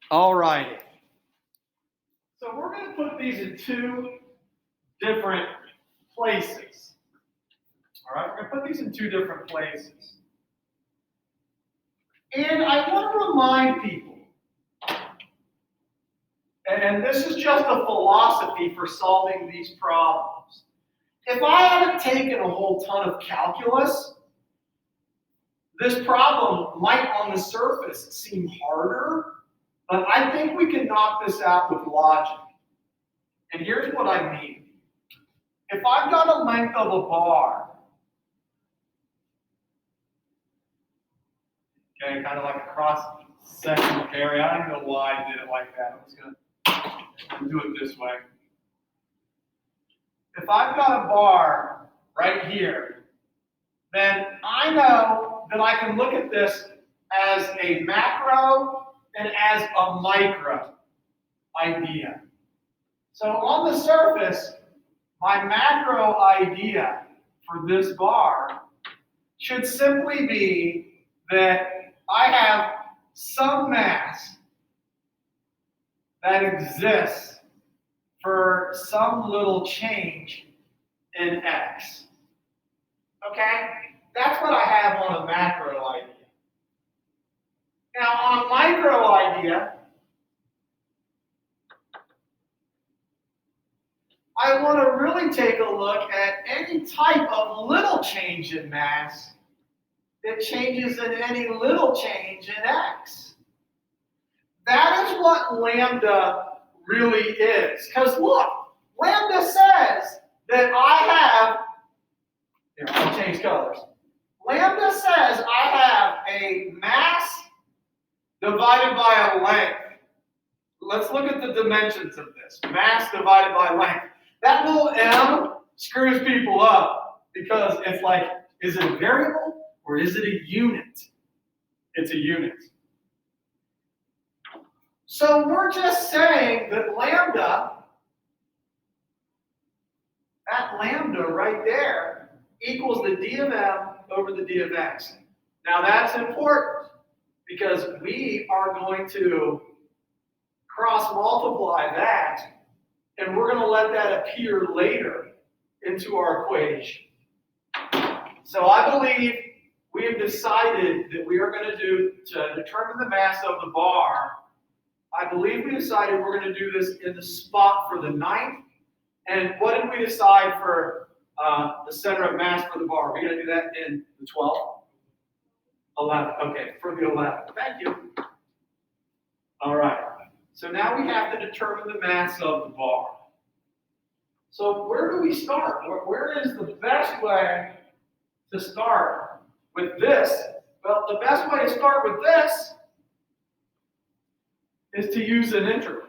All righty. So we're going to put these in two different places. All right, we're going to put these in two different places. And I want to remind people, and this is just a philosophy for solving these problems. If I haven't taken a whole ton of calculus, this problem might on the surface seem harder, but I think we can knock this out with logic. And here's what I mean. If I've got a length of a bar, okay, kind of like a cross-sectional area. I don't know why I did it like that. I'm just going to do it this way. If I've got a bar right here, then I know that I can look at this as a macro and as a micro idea. So on the surface, my macro idea for this bar should simply be that I have some mass that exists for some little change in x. Okay? That's what I have on a macro idea. Now, on a micro idea, I want to really take a look at any type of little change in mass that changes in any little change in x. That is what lambda really is. Because look, lambda says that I have, here, I'll change colors. Lambda says I have a mass divided by a length. Let's look at the dimensions of this. Mass divided by length. That little m screws people up because it's like, is it a variable or is it a unit? It's a unit. So we're just saying that lambda, that lambda right there, equals the d of m over the d of x. Now that's important because we are going to cross multiply that, and we're going to let that appear later into our equation. So I believe we have decided that we are going to determine the mass of the bar, I believe we decided we're going to do this in the spot for the 9th. And what did we decide for the center of mass for the bar? Are we going to do that in the 12th? 11th. Okay, for the 11th. Thank you. All right. So now we have to determine the mass of the bar. So where do we start? Where is the best way to start with this? Well, the best way to start with this is to use an integral.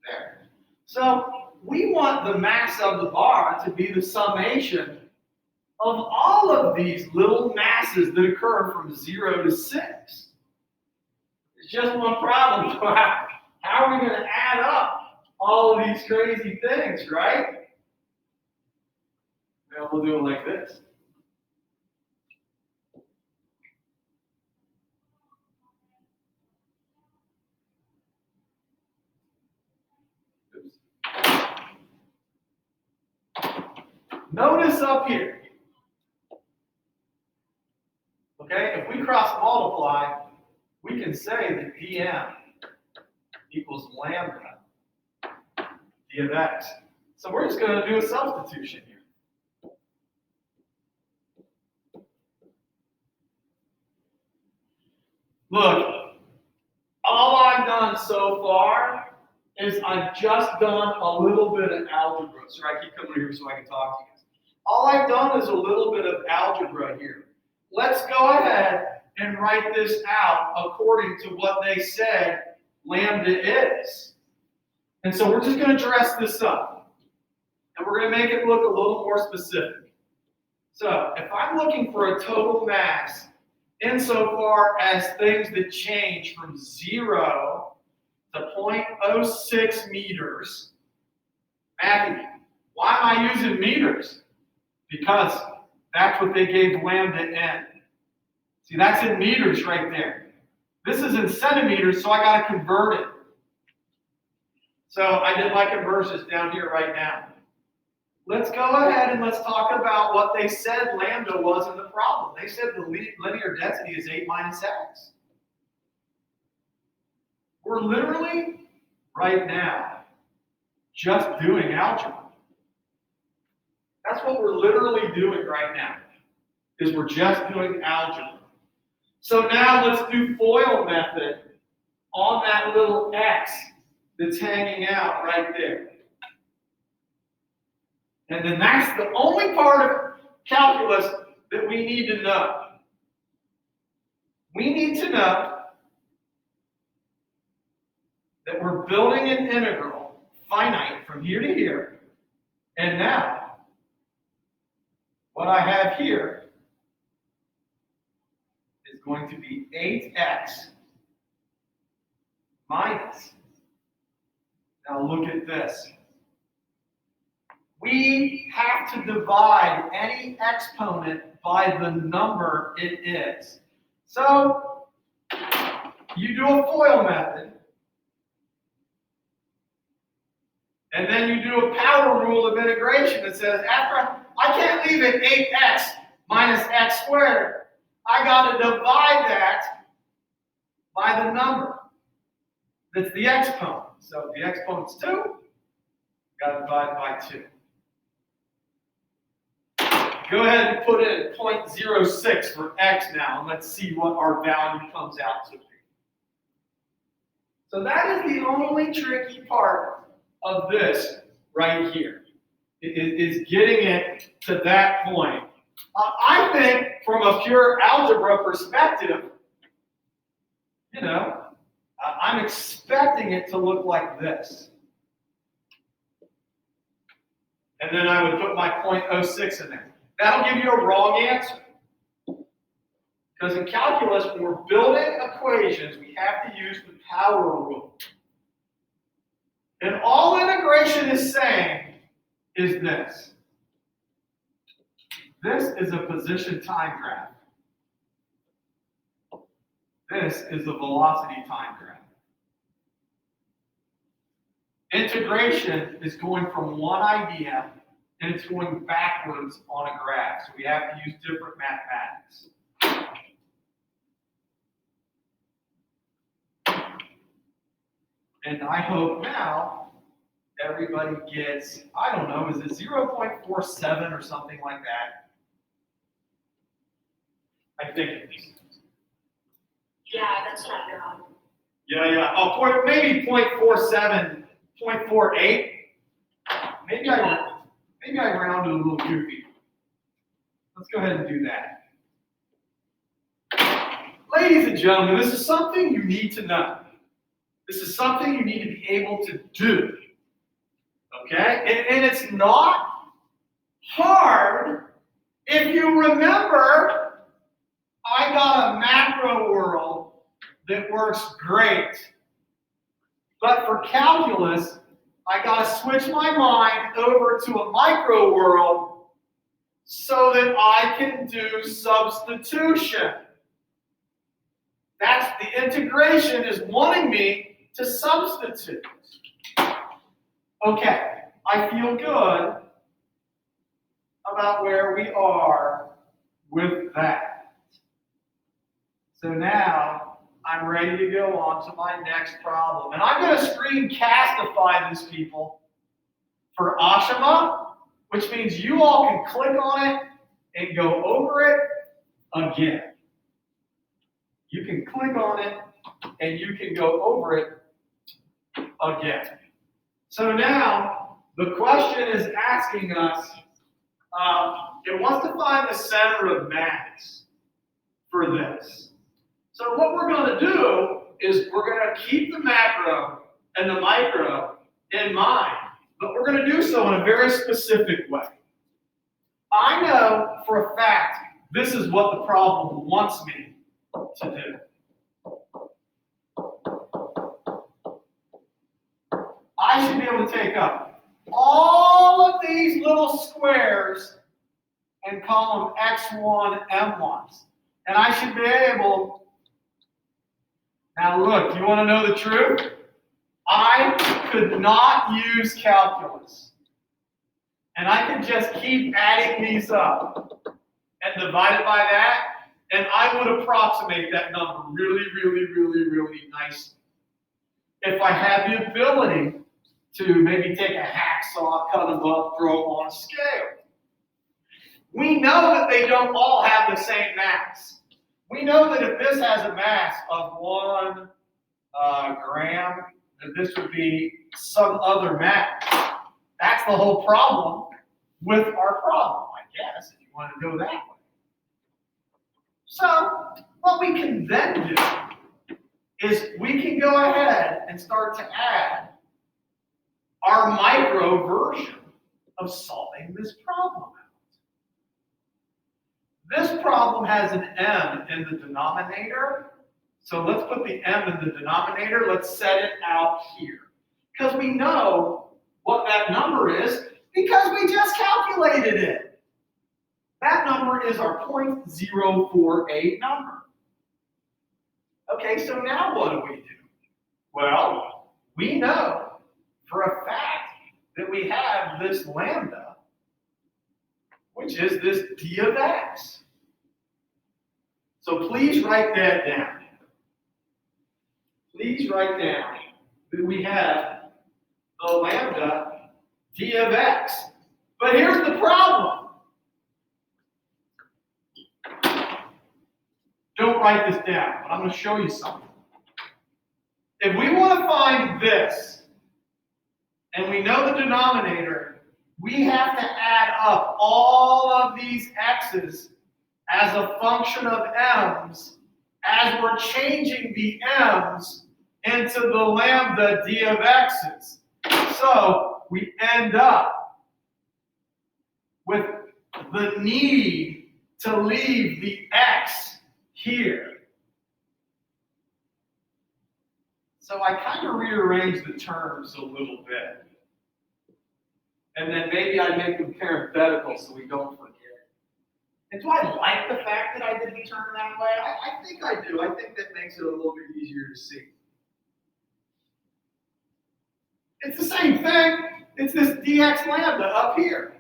There. So we want the mass of the bar to be the summation of all of these little masses that occur from 0 to 6. It's just one problem. How are we going to add up all of these crazy things, right? Well, we'll do it like this. Oops. Notice up here. Okay, if we cross multiply, we can say that dm equals lambda d of x. So we're just going to do a substitution here. Look, all I've done so far is I've just done a little bit of algebra. Sorry, I keep coming here so I can talk to you guys. All I've done is a little bit of algebra here. Let's go ahead and write this out according to what they said lambda is. And so we're just going to dress this up. And we're going to make it look a little more specific. So if I'm looking for a total mass insofar as things that change from 0 to 0.06 meters, Matthew, why am I using meters? because that's what they gave lambda in. See, that's in meters right there. This is in centimeters, so I got to convert it. So I did my conversions down here right now. Let's go ahead and let's talk about what they said lambda was in the problem. They said the linear density is 8 minus x. We're literally, right now, just doing algebra. That's what we're literally doing right now, is we're just doing algebra. So now let's do FOIL method on that little x that's hanging out right there. And then that's the only part of calculus that we need to know. We need to know that we're building an integral, finite, from here to here. And now, what I have here is going to be 8x minus. Now look at this. We have to divide any exponent by the number it is. So, you do a FOIL method, and then you do a power rule of integration that says, I can't leave it 8x minus x squared. I got to divide that by the number that's the exponent. So if the exponent's 2, got to divide by 2. Go ahead and put in 0.06 for x now, and let's see what our value comes out to be. So that is the only tricky part of this right here, is getting it to that point. I think from a pure algebra perspective, I'm expecting it to look like this. And then I would put my 0.06 in there. That'll give you a wrong answer. Because in calculus, when we're building equations, we have to use the power rule. And all integration is saying is this. This is a position time graph. This is the velocity time graph. Integration is going from one idea and it's going backwards on a graph. So we have to use different mathematics. And I hope now everybody gets, I don't know, is it 0.47 or something like that? I think it is. Yeah, that's not wrong. Yeah. Oh, maybe 0.47, 0.48. Maybe I rounded a little goofy. Let's go ahead and do that. Ladies and gentlemen, this is something you need to know. This is something you need to be able to do. Okay? And it's not hard if you remember I got a macro world that works great. But for calculus, I got to switch my mind over to a micro world so that I can do substitution. That's the integration is wanting me to substitute. Okay, I feel good about where we are with that. So now I'm ready to go on to my next problem. And I'm going to screencastify this, people, for Ashima, which means you all can click on it and go over it again. You can click on it and you can go over it again. So now the question is asking us, it wants to find the center of mass for this. So what we're going to do is we're going to keep the macro and the micro in mind, but we're going to do so in a very specific way. I know for a fact this is what the problem wants me to do. I should be able to take up all of these little squares and call them x1, m1s. And I should be able, now look, you want to know the truth? I could not use calculus. And I could just keep adding these up and divide it by that, and I would approximate that number really, really, really, really nicely. If I had the ability to maybe take a hacksaw, cut them up, throw them on a scale. We know that they don't all have the same mass. We know that if this has a mass of 1 gram, that this would be some other mass. That's the whole problem with our problem, I guess, if you want to go that way. So, what we can then do is we can go ahead and start to add our micro version of solving this problem out. This problem has an m in the denominator, so let's put the m in the denominator. Let's set it out here. Because we know what that number is because we just calculated it. That number is our 0.048 number. Okay, so now what do we do? Well, we know for a fact that we have this lambda, which is this d of x. So please write that down. Please write down that we have the lambda d of x. But here's the problem. Don't write this down, but I'm going to show you something. If we want to find this, and we know the denominator, we have to add up all of these x's as a function of m's as we're changing the m's into the lambda d of x's. So we end up with the need to leave the x here. So I kind of rearranged the terms a little bit. And then maybe I make them parenthetical so we don't forget. And do I like the fact that I did the term that way? I think I do. I think that makes it a little bit easier to see. It's the same thing. It's this dx lambda up here.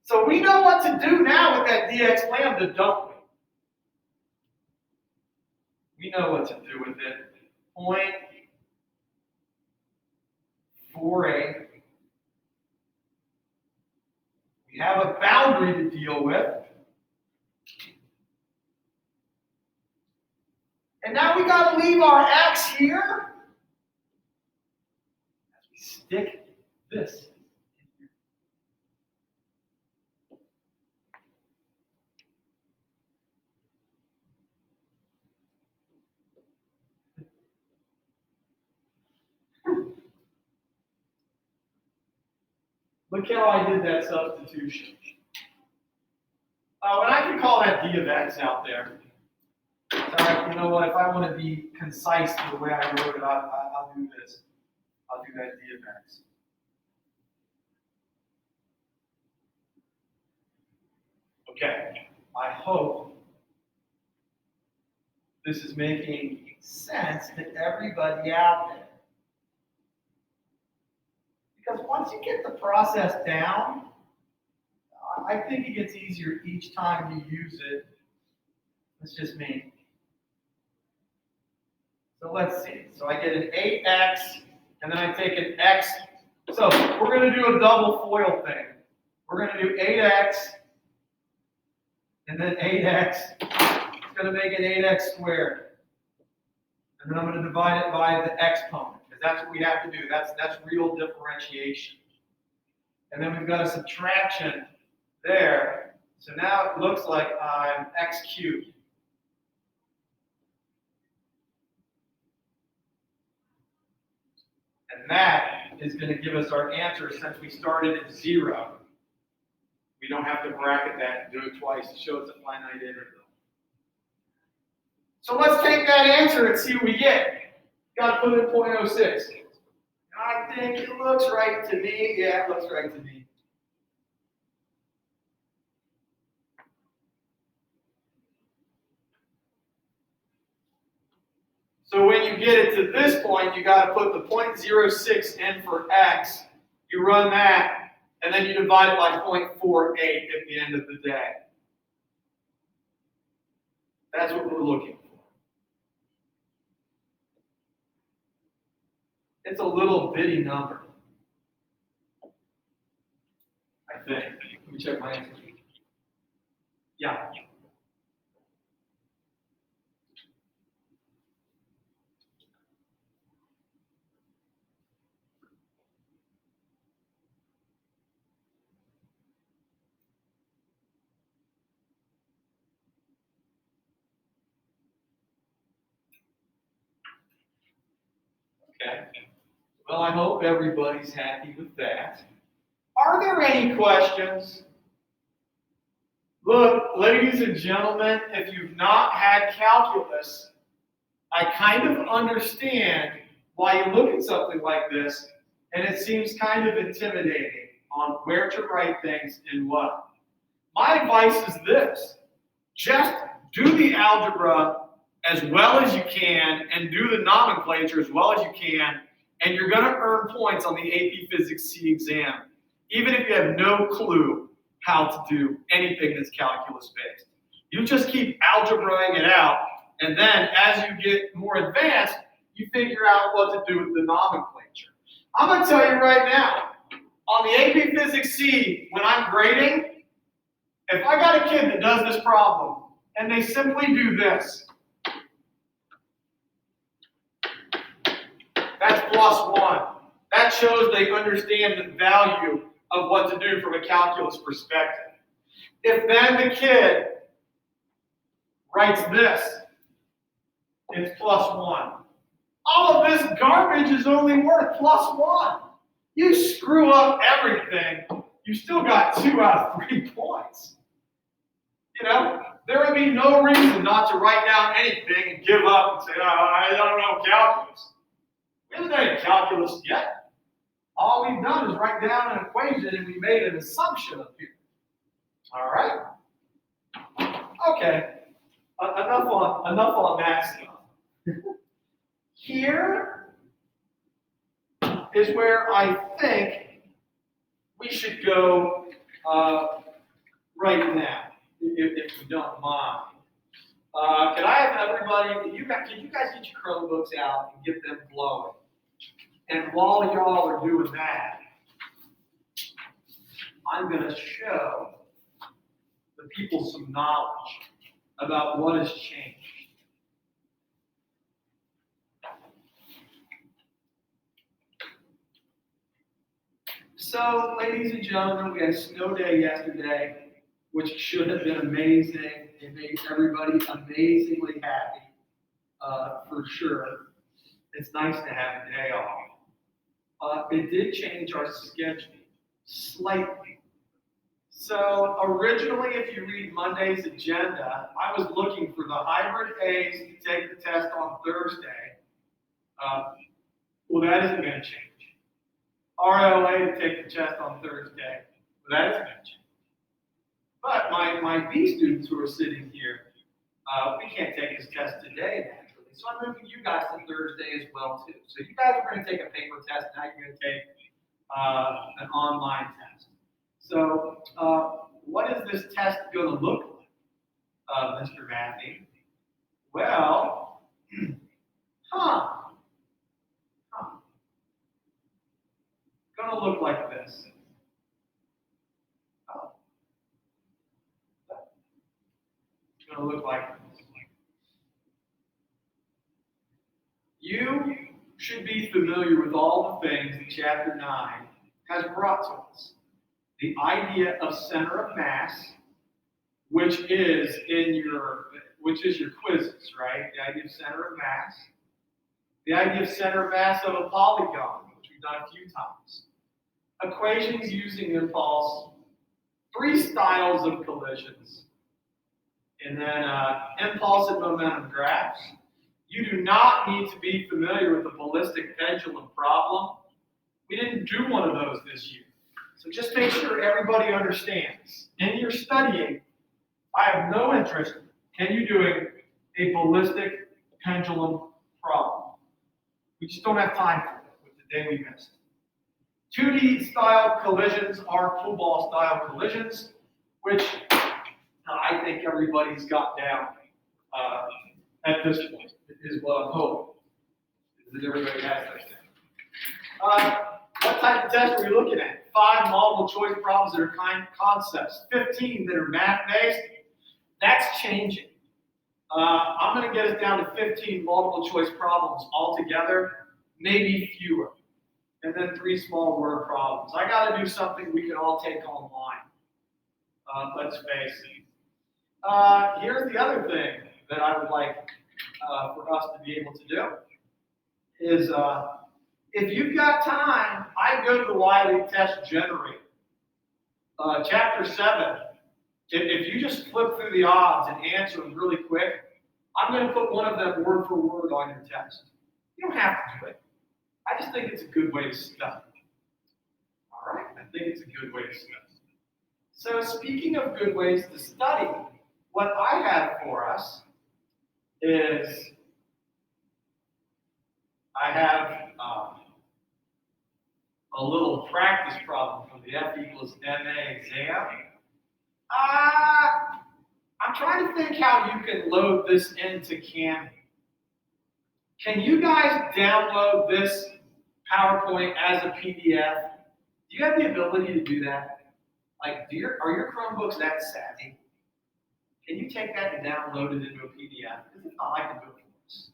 So we know what to do now with that dx lambda, don't we? We know what to do with it. 0.48. We have a boundary to deal with. And now we got to leave our x here as we stick this in here. Look how I did that substitution. And I can call that d of x out there. You know what? If I want to be concise the way I wrote it, I'll do this. I'll do that d of x. Okay. I hope this is making sense to everybody out there. Because once you get the process down, I think it gets easier each time you use it. It's just me. So let's see. So I get an 8x, and then I take an x. So we're going to do a double FOIL thing. We're going to do 8x, and then 8x. It's going to make an 8x squared. And then I'm going to divide it by the exponent, because that's what we have to do. That's real differentiation. And then we've got a subtraction there. So now it looks like I'm x cubed. And that is going to give us our answer since we started at 0. We don't have to bracket that and do it twice to show it's a finite interval. So let's take that answer and see what we get. Got to put in 0.06. I think it looks right to me. Yeah, it looks right to me. So when you get it to this point, you got to put the 0.06 in for x. You run that, and then you divide it by 0.48 at the end of the day. That's what we're looking for. It's a little bitty number, I think. Let me check my answer. Yeah. Okay. Well, I hope everybody's happy with that. Are there any questions? Look, ladies and gentlemen, if you've not had calculus, I kind of understand why you look at something like this and it seems kind of intimidating on where to write things and what. My advice is this: just do the algebra as well as you can and do the nomenclature as well as you can, and you're going to earn points on the AP Physics C exam, even if you have no clue how to do anything that's calculus based. You just keep algebraing it out, and then as you get more advanced, you figure out what to do with the nomenclature. I'm going to tell you right now, on the AP Physics C, when I'm grading, if I got a kid that does this problem, and they simply do this, that's +1. That shows they understand the value of what to do from a calculus perspective. If then the kid writes this, it's +1. All of this garbage is only worth +1. You screw up everything, you still got 2 out of 3 points. You know, there would be no reason not to write down anything and give up and say, oh, I don't know calculus. We haven't done any calculus yet. All we've done is write down an equation and we made an assumption up here. All right? Okay. Enough on that stuff. Here is where I think we should go right now, if you don't mind. Can I have everybody, can you guys get your Chromebooks out and get them glowing? And while y'all are doing that, I'm going to show the people some knowledge about what has changed. So, ladies and gentlemen, we had a snow day yesterday, which should have been amazing. It made everybody amazingly happy, for sure. It's nice to have a day off. It did change our schedule slightly. So originally, if you read Monday's agenda, I was looking for the hybrid A's to take the test on Thursday. Well, that isn't going to change. RLA to take the test on Thursday. Well, that isn't going to change. But my B students who are sitting here, we can't take his test today, naturally. So I'm moving you guys to Thursday as well, too. So you guys are going to take a paper test. Now you're going to take an online test. So what is this test going to look like, Mr. Matthew? Well, going to look like this. It's going to look like this. You should be familiar with all the things that Chapter 9 has brought to us. The idea of center of mass, which is your quizzes, right? The idea of center of mass. The idea of center of mass of a polygon, which we've done a few times. Equations using impulse, 3 styles of collisions, and then impulse and momentum graphs. You do not need to be familiar with the ballistic pendulum problem. We didn't do one of those this year. So just make sure everybody understands. In your studying, I have no interest in you doing a ballistic pendulum problem. We just don't have time for it with the day we missed. 2D style collisions are pool ball style collisions, which I think everybody's got down at this point, is what I'm hoping, is that everybody has those things. What type of test are we looking at? 5 multiple choice problems that are concepts, 15 that are math-based. That's changing. I'm going to get us down to 15 multiple choice problems altogether, maybe fewer, and then 3 small word problems. I got to do something we can all take online. Let's face it. Here's the other thing that I would like for us to be able to do is if you've got time, I go to the Wiley Test Generator. Chapter 7, if you just flip through the odds and answer them really quick, I'm going to put one of them word for word on your test. You don't have to do it. I just think it's a good way to study. All right? I think it's a good way to study. So speaking of good ways to study, what I have for us is I have a little practice problem from the F equals MA exam. I'm trying to think how you can load this into Cami. Can you guys download this PowerPoint as a PDF? Do you have the ability to do that? Like, are your Chromebooks that savvy? Can you take that and download it into a PDF? Because if not, I can do it for us.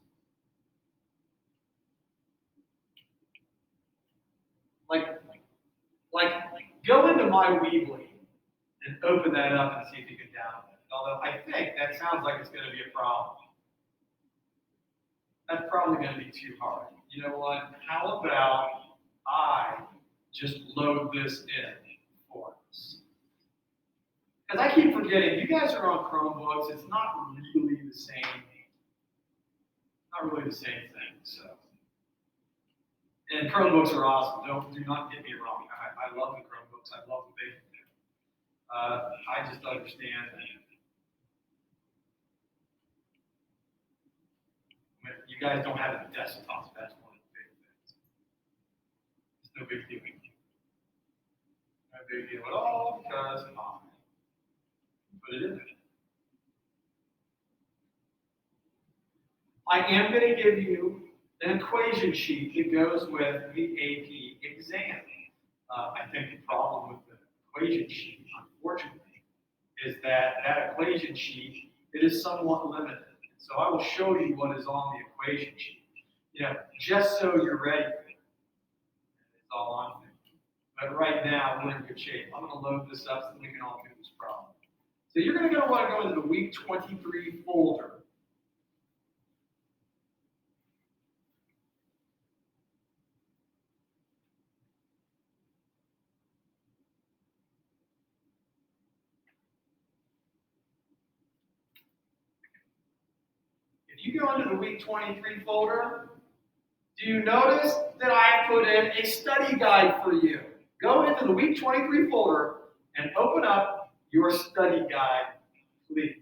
Like, go into my Weebly and open that up and see if you can download it. Although I think that sounds like it's going to be a problem. That's probably going to be too hard. You know what? How about I just load this in for us? Because I keep forgetting, you guys are on Chromebooks. It's not really the same. Not really the same thing. So, and Chromebooks are awesome. Do not get me wrong. I love the Chromebooks. I love what they can do. I just understand that you guys don't have a desktop. That's one of the big things. It's no big deal. No big deal at all because I put it in there. I am going to give you an equation sheet that goes with the AP exam. I think the problem with the equation sheet, unfortunately, is that equation sheet, it is somewhat limited. So I will show you what is on the equation sheet. Just so you're ready for it. That's all I'm thinking. But right now, we're in good shape. I'm going to load this up so we can all do this problem. So you're going to want to go into the week 23 folder. If you go into the week 23 folder, do you notice that I put in a study guide for you? Go into the week 23 folder and open up your study guide, please.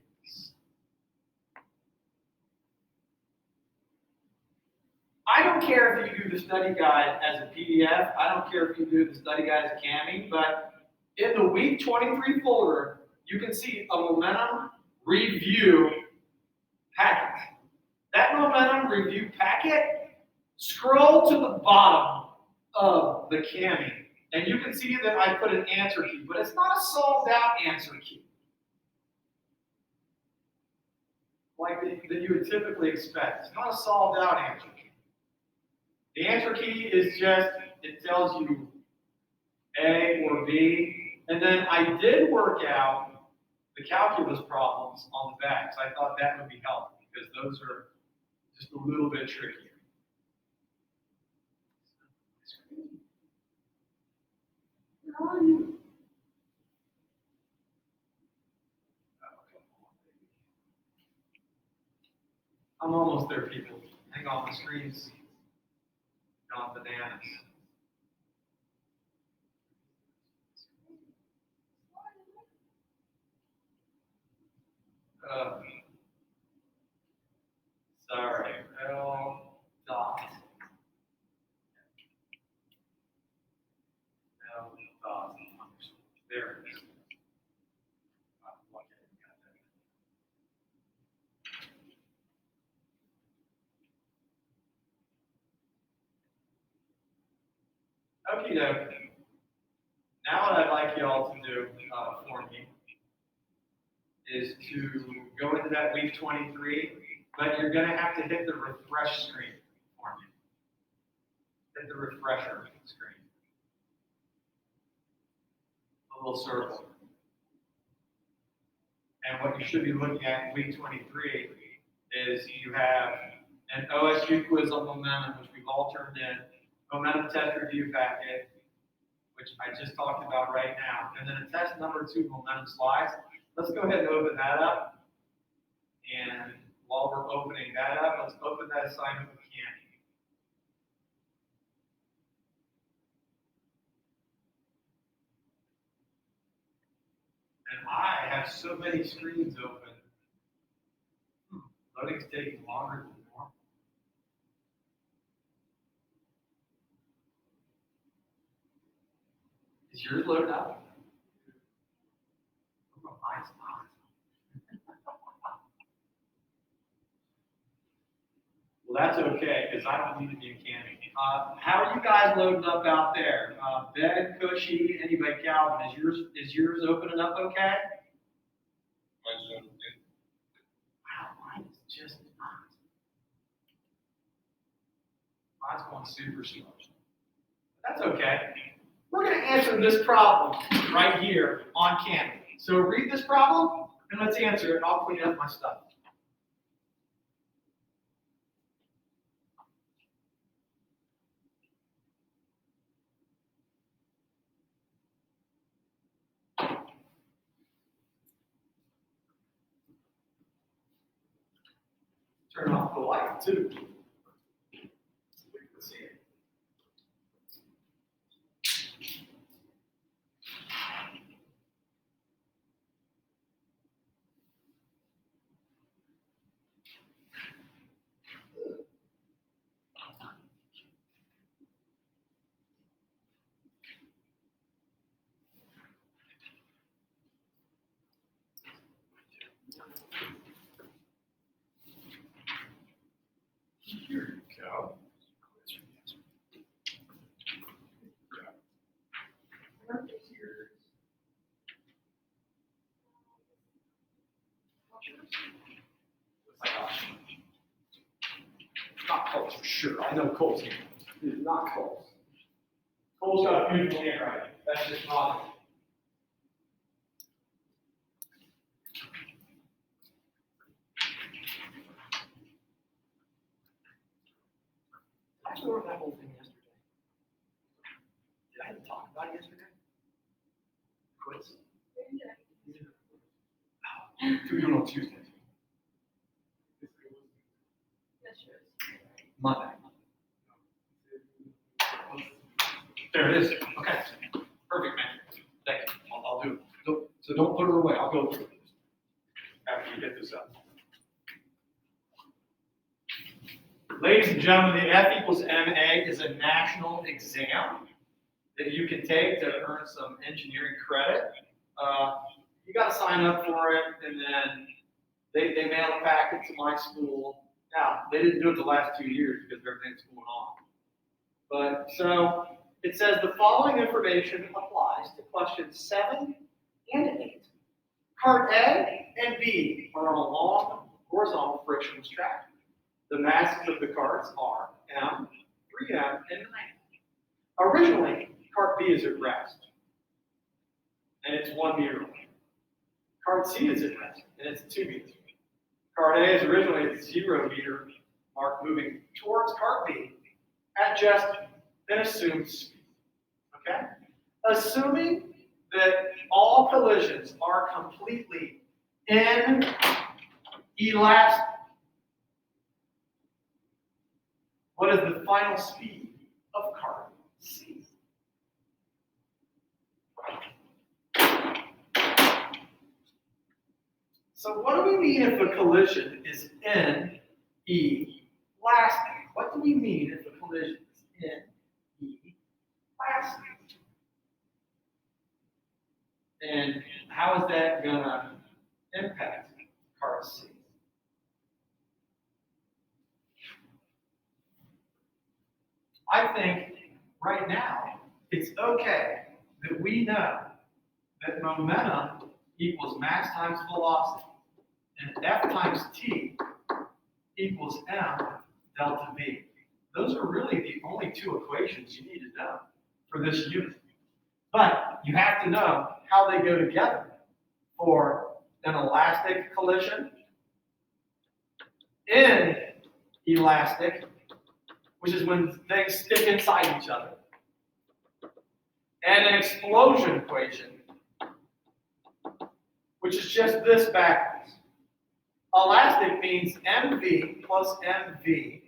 I don't care if you do the study guide as a PDF. I don't care if you do the study guide as a Cami, but in the week 23 folder, you can see a momentum review packet. That momentum review packet, scroll to the bottom of the Cami, and you can see that I put an answer key, but it's not a solved out answer key like that you would typically expect. It's not a solved out answer key. The answer key is just, it tells you A or B, and then I did work out the calculus problems on the back, so I thought that would be helpful because those are just a little bit trickier. Where are you? I'm almost there, people. Hang on, the screen's gone bananas. Sorry, L dot Okie doke. Now what I'd like you all to do for me is to go into that week 23, but you're going to have to hit the refresh screen for me. Hit the refresher screen. A little circle. And what you should be looking at in week 23 is you have an OSU quiz on momentum, which we've all turned in, momentum test review packet, which I just talked about right now, and then a test number 2 momentum slides. Let's go ahead and open that up. And while we're opening that up, let's open that assignment with Candy. And I have so many screens open. Loading's taking longer than normal. Is yours loaded up? Oh, mine's not. Well, that's okay, because I don't need to be in Candy. How are you guys loading up out there? Ben, Cushy, anybody, Calvin, is yours opening up okay? Mine's open. Wow, mine is just not. Mine's going super slow. That's okay. We're going to answer this problem right here on Canvas. So read this problem and let's answer it, and I'll clean up my stuff. Turn off the light too. So we can see it. Here you go. Not Cole's for sure. I know Cole's here. It is not Cole's. Cole's got a beautiful handwriting. That's just not it. Did I go over that whole thing yesterday? Did I have to talk about it yesterday? Quiz? We're doing it on Tuesday. Monday. There it is. Okay. Perfect, man. Thank you. I'll do it. So don't put her away. I'll go through it after you get this up. Ladies and gentlemen, the F equals MA is a national exam that you can take to earn some engineering credit. You got to sign up for it, and then they mail a packet to my school. Now, they didn't do it the last 2 years because of everything that's going on. But so it says the following information applies to questions 7 and 8. Cart A and B are on a long horizontal frictionless track. The masses of the carts are M, 3M, and 9. Originally, cart B is at rest, and it's 1 meter long. Cart C is at rest, and it's 2 meters. Cart A is originally at 0 meter mark, moving towards cart B at just an assumed speed. Okay? Assuming that all collisions are completely inelastic, what is the final speed of cart C? So what do we mean if a collision is inelastic? What do we mean if a collision is inelastic? And how is that going to impact cart C? I think right now it's okay that we know that momentum equals mass times velocity, and F times T equals M delta V. Those are really the only two equations you need to know for this unit. But you have to know how they go together for an elastic collision, inelastic, which is when things stick inside each other, and an explosion equation, which is just this backwards. Elastic means mv plus mv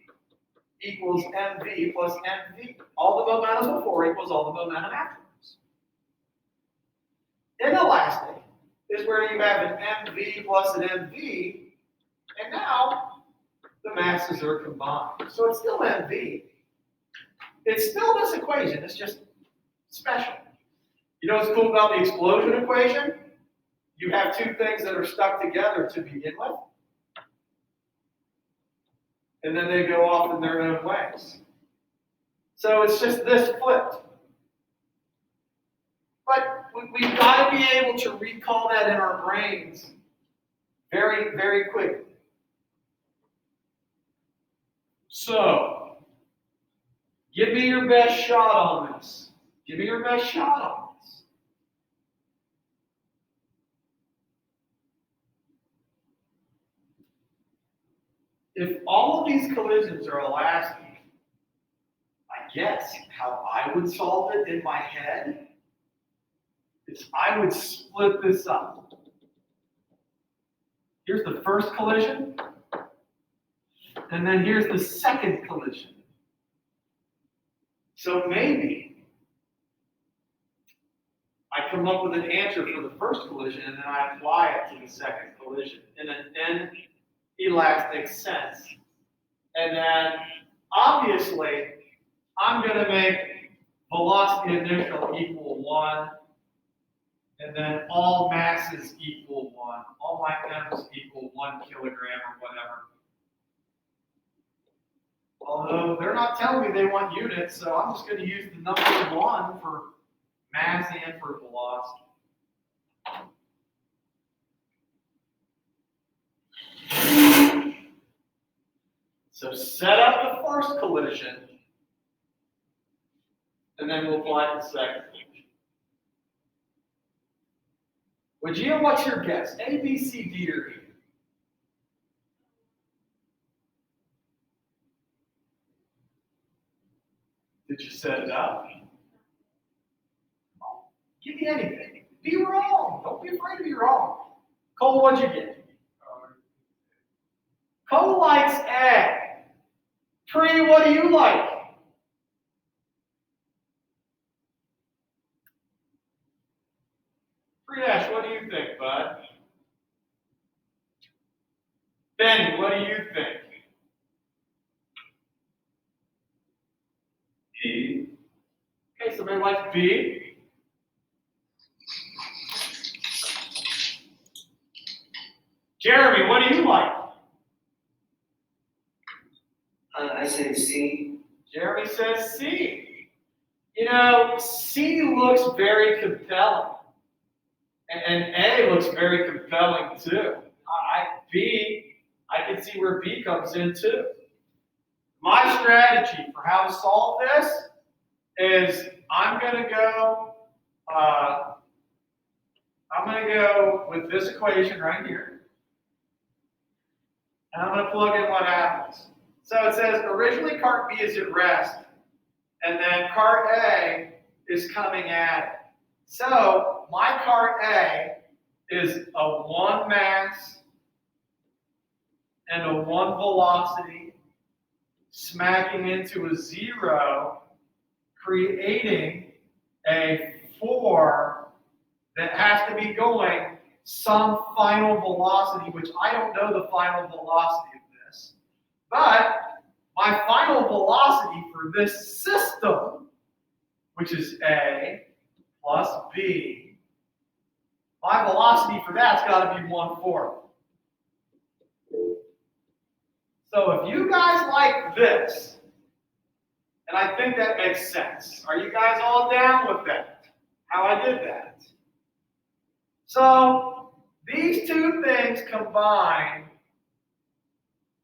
equals mv plus mv. All the momentum before equals all the momentum afterwards. Inelastic is where you have an mv plus an mv, and now the masses are combined. So it's still mv. It's still this equation, it's just special. You know what's cool about the explosion equation? You have two things that are stuck together to begin with, and then they go off in their own ways. So it's just this flipped. But we've got to be able to recall that in our brains very, very quickly. So, give me your best shot on this. Give me your best shot on this. If all of these collisions are elastic, I guess how I would solve it in my head is I would split this up. Here's the first collision, and then here's the second collision. So maybe I come up with an answer for the first collision, and then I apply it to the second collision in an inelastic sense. And then, obviously, I'm going to make velocity initial equal 1, and then all masses equal 1. All my m's equal 1 kilogram or whatever. Although they're not telling me they want units, so I'm just going to use the number 1 for mass and for velocity. So set up the first collision, and then we'll apply the second collision. Wajia, what's your guess? A, B, C, D, or E? Did you set it up? Give me anything. Be wrong. Don't be afraid to be wrong. Cole, what'd you get? Cole likes A. Pri, what do you like? Priyesh, what do you think, bud? Benny, what do you think? B. Okay, somebody likes B. Jeremy, what do you like? I say C. Jeremy says C. You know, C looks very compelling. And A looks very compelling too. I can see where B comes in too. My strategy for how to solve this is I'm going to go with this equation right here. And I'm going to plug in what happens. So it says originally cart B is at rest, and then cart A is coming at it. So my cart A is a 1 mass and a 1 velocity smacking into a 0, creating a 4 that has to be going some final velocity, which I don't know the final velocity of this. But my final velocity for this system, which is A plus B, my velocity for that's got to be 1/4. So if you guys like this, And I think that makes sense. Are you guys all down with that? How I did that? So these two things combine,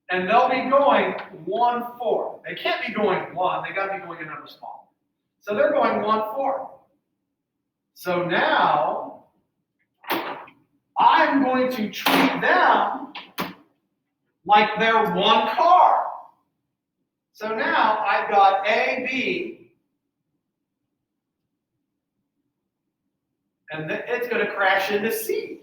and they'll be going 1/4. They can't be going 1. They got to be going a number small. So they're going 1/4. So now I'm going to treat them like they're one car. So now I've got A, B, and it's going to crash into C.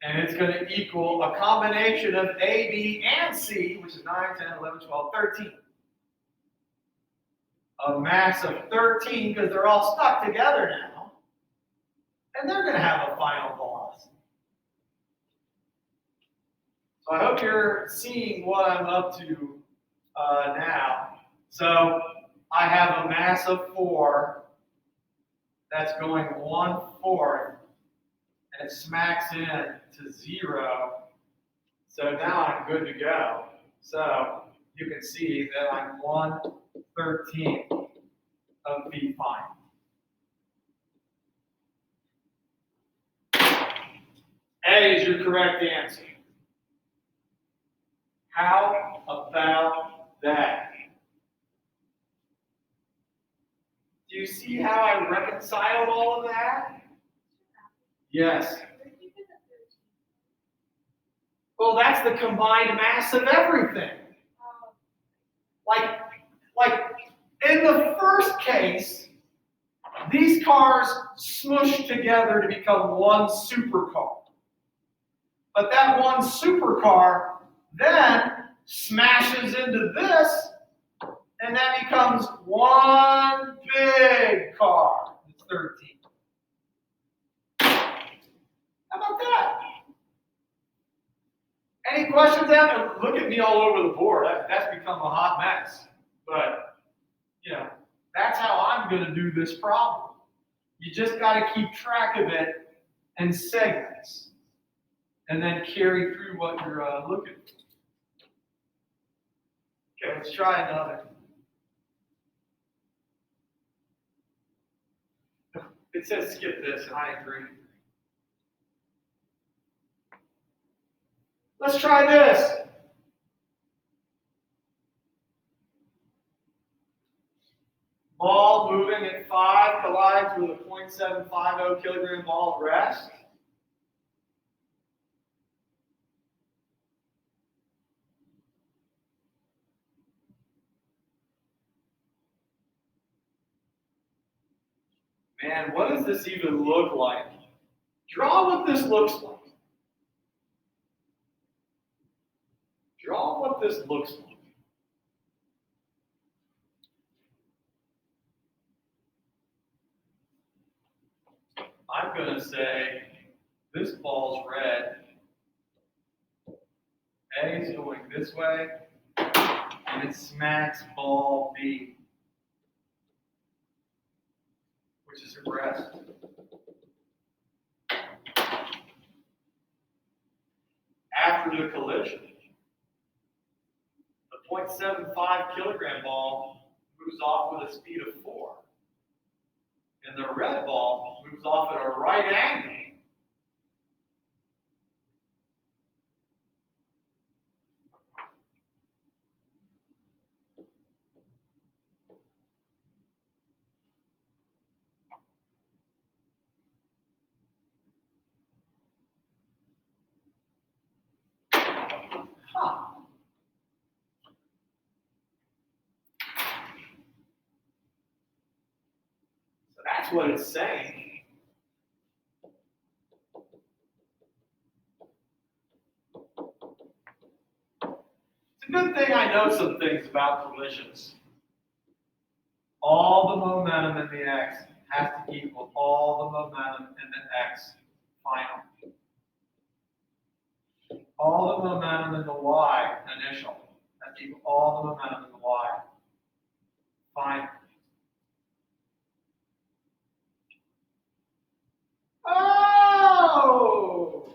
And it's going to equal a combination of A, B, and C, which is 9, 10, 11, 12, 13. A mass of 13 because they're all stuck together now. And they're going to have a final velocity. So I hope you're seeing what I'm up to now. So I have a mass of 4 that's going 1/4, and it smacks in to 0. So now I'm good to go. So you can see that I'm 1/13 of V final. A is your correct answer. How about that? Do you see how I reconciled all of that? Yes. Well, that's the combined mass of everything. Like in the first case, these cars smush together to become one supercar. But that one supercar then smashes into this, and that becomes one big car. It's 13. How about that? Any questions out there? Look at me all over the board. That's become a hot mess. But, that's how I'm going to do this problem. You just got to keep track of it in segments and then carry through what you're looking for. Okay, let's try another. It says skip this, and I agree. Let's try this. Ball moving at 5 collides with a 0.750 kilogram ball at rest. Man, what does this even look like? Draw what this looks like. Draw what this looks like. I'm going to say this ball's red. A is going this way, and it smacks ball B, which is at rest. After the collision, the 0.75 kilogram ball moves off with a speed of 4. And the red ball moves off at a right angle. Huh. So that's what it's saying. It's a good thing I know some things about collisions. All the momentum in the x has to equal all the momentum in the x final. All the momentum in the y initial has to equal all the momentum in the y final. Oh!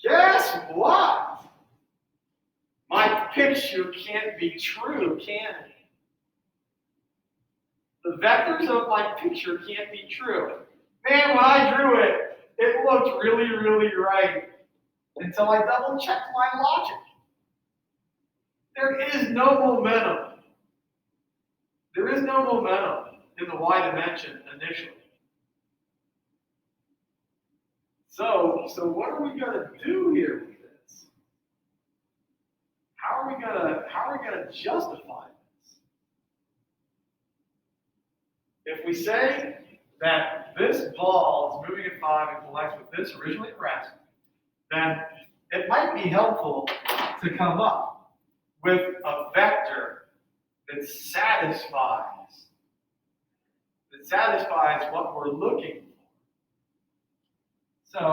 Guess what? My picture can't be true, can it? The vectors of my picture can't be true. Man, when I drew it, it looked really, really right until I double checked my logic. There is no momentum. There is no momentum in the y dimension initially. So what are we going to do here with this? How are we going to justify this? If we say that this ball is moving at 5 and collects with this originally pressed, then it might be helpful to come up with a vector that satisfies what we're looking for. So,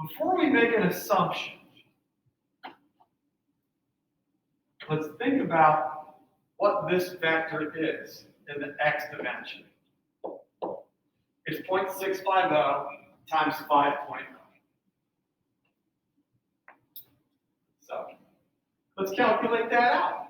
before we make an assumption, let's think about what this vector is in the x dimension. It's 0.650 times 5.0. So, let's calculate that out.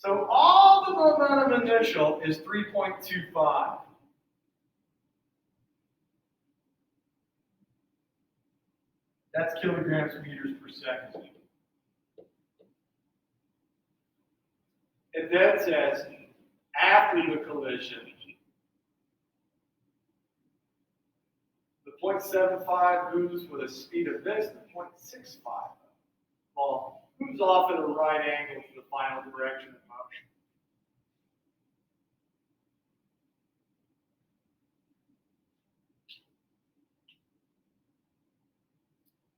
So all the momentum initial is 3.25. That's kilograms meters per second. It then says, after the collision, the 0.75 moves with a speed of this, the 0.65. Well, moves off at a right angle to the final direction of motion.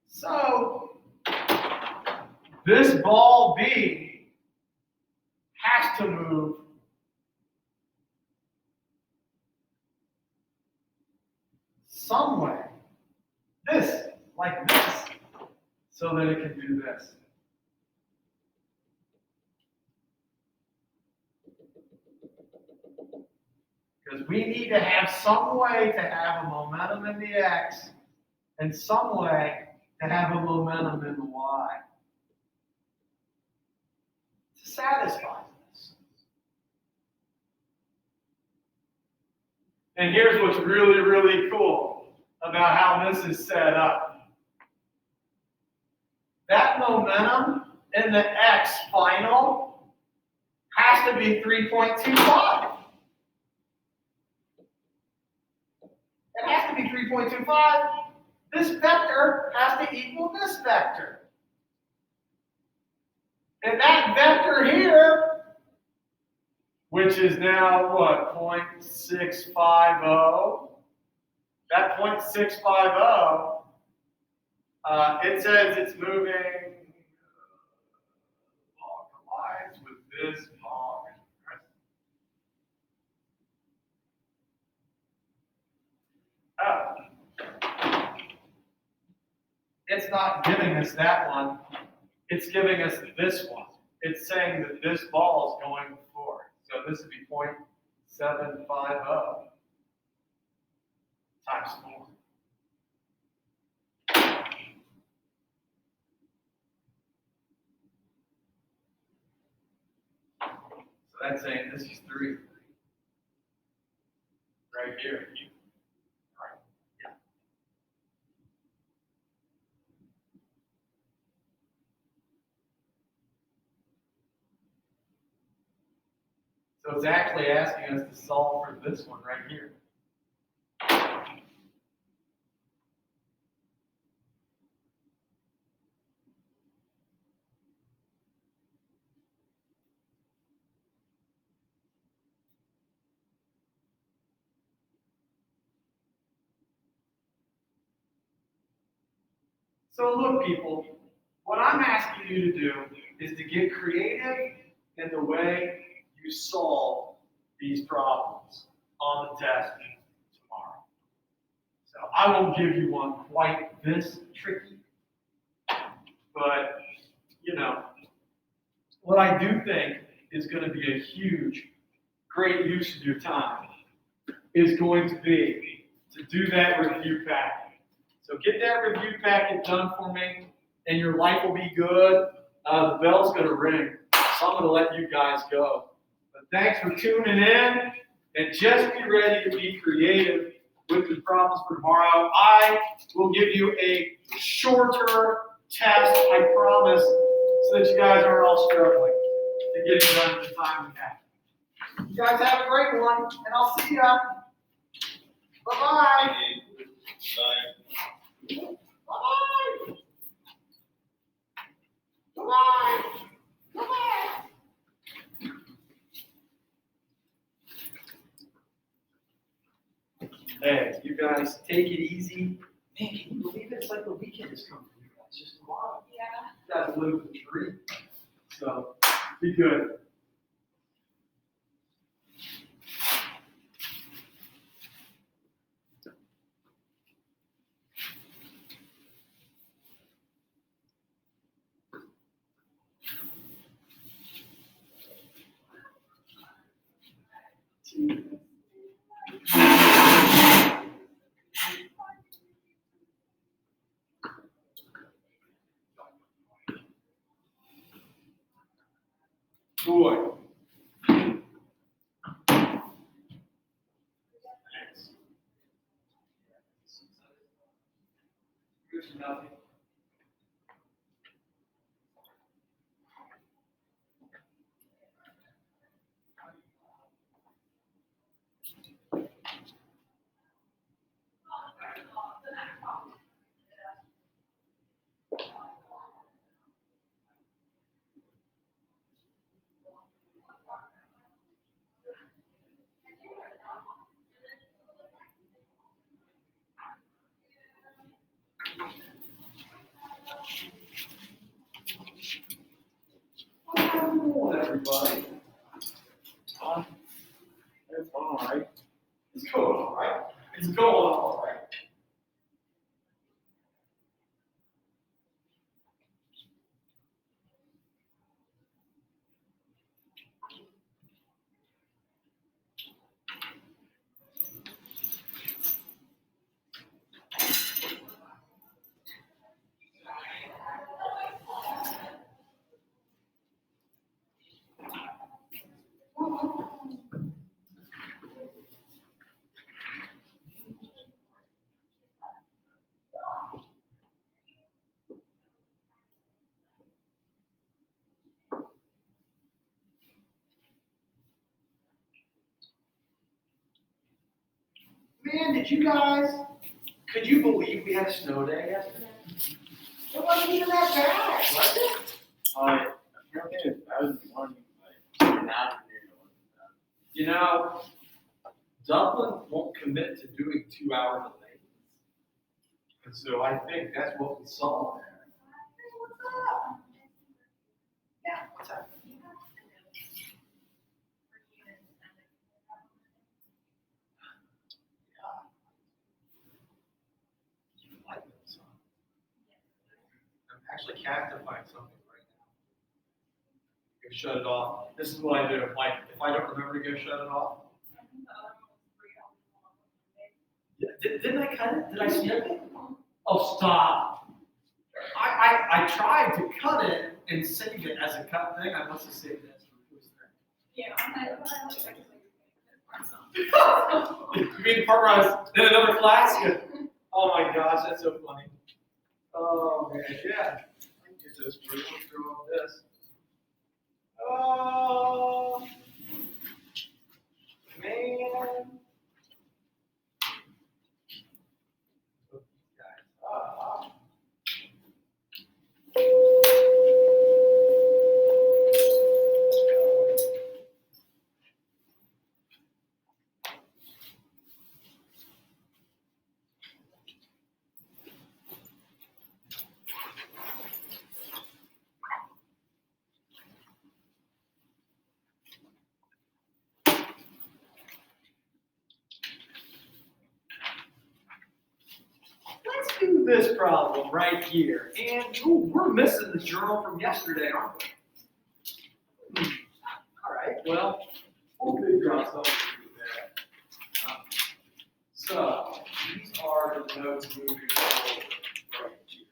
So, this ball B has to move some way. This, like this, so that it can do this. Because we need to have some way to have a momentum in the x and some way to have a momentum in the y to satisfy this. And here's what's really, really cool about how this is set up. That momentum in the x final has to be 3.25. It has to be 3.25. This vector has to equal this vector. And that vector here, which is now what, 0.650, that 0.650, it says it's moving, ball collides with this ball. Oh. It's not giving us that one. It's giving us this one. It's saying that this ball is going forward. So this would be 0.750 times 4. So that's saying this is 3. Right here. Right. Yeah. So it's actually asking us to solve for this one right here. So look, people, what I'm asking you to do is to get creative in the way you solve these problems on the test tomorrow. So I won't give you one quite this tricky. But, what I do think is going to be a huge, great use of your time is going to be to do that review packet. So get that review packet done for me, and your life will be good. The bell's going to ring, so I'm going to let you guys go. But thanks for tuning in, and just be ready to be creative with the problems for tomorrow. I will give you a shorter test, I promise, so that you guys aren't all struggling to get it done in the time we have. You guys have a great one, and I'll see ya. Bye-bye. Bye. Bye-bye. Bye-bye. Bye-bye. Hey, you guys, take it easy. Man, can you believe it? It's like the weekend has come for you guys. Just tomorrow. Yeah. You guys live the dream. So, be good. Boy. Here's nothing. Come on, everybody. It's all right. It's going all right. It's going all right. Man, could you believe we had a snow day yesterday? It wasn't even that bad, was it? Apparently it's better than one, like, not You know, Dublin won't commit to doing 2-hour delays. And so I think that's what we saw there. Hey, what's up? Yeah, what's up? Like this, huh? I'm actually castifying something right now. Go shut it off. This is what I do. Like, if I don't remember to go shut it off. Yeah, didn't I cut it? Did I snip it? Oh, stop. I tried to cut it and save it as a cut thing. I must have saved it as a post thing. Yeah. You mean the part where I was in another class? Yeah. Oh my gosh, that's so funny. Oh man, yeah. I can get this for you. Let's throw off this. Oh man. this problem right here. And ooh, we're missing the journal from yesterday, aren't we? All right, well, we'll figure out something to do there. So, these are the notes moving forward right here.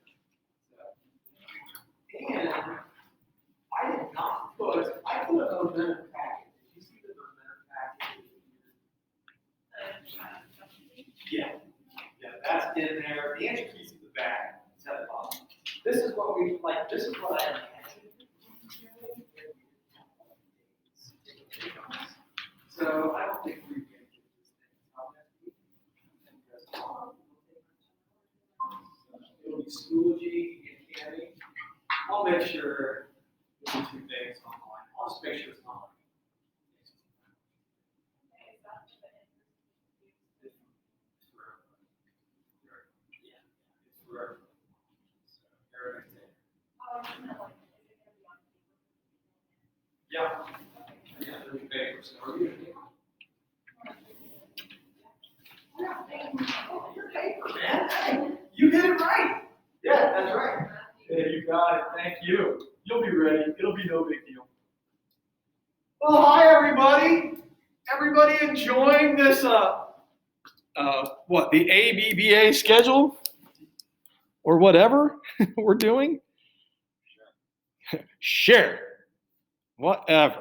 And I did not put, I put an event packet. Did you see the event packet? Yeah. Yeah, that's in there. The answer keys in the back. It's at the bottom. This is what we like. This is what I imagine. So I don't think we can get this thing out next week. It'll be Schoology and Candy. I'll make sure the two things online. I'll just make sure it's online. Yeah. Yeah, there'll be papers. Are you gonna take Oh, your paper, man. Hey, you did it right. Yeah, that's right. Yeah, you got it. Thank you. You'll be ready. It'll be no big deal. Well, hi everybody. Everybody enjoying this what, the ABBA schedule? Or whatever we're doing? Sure. Whatever.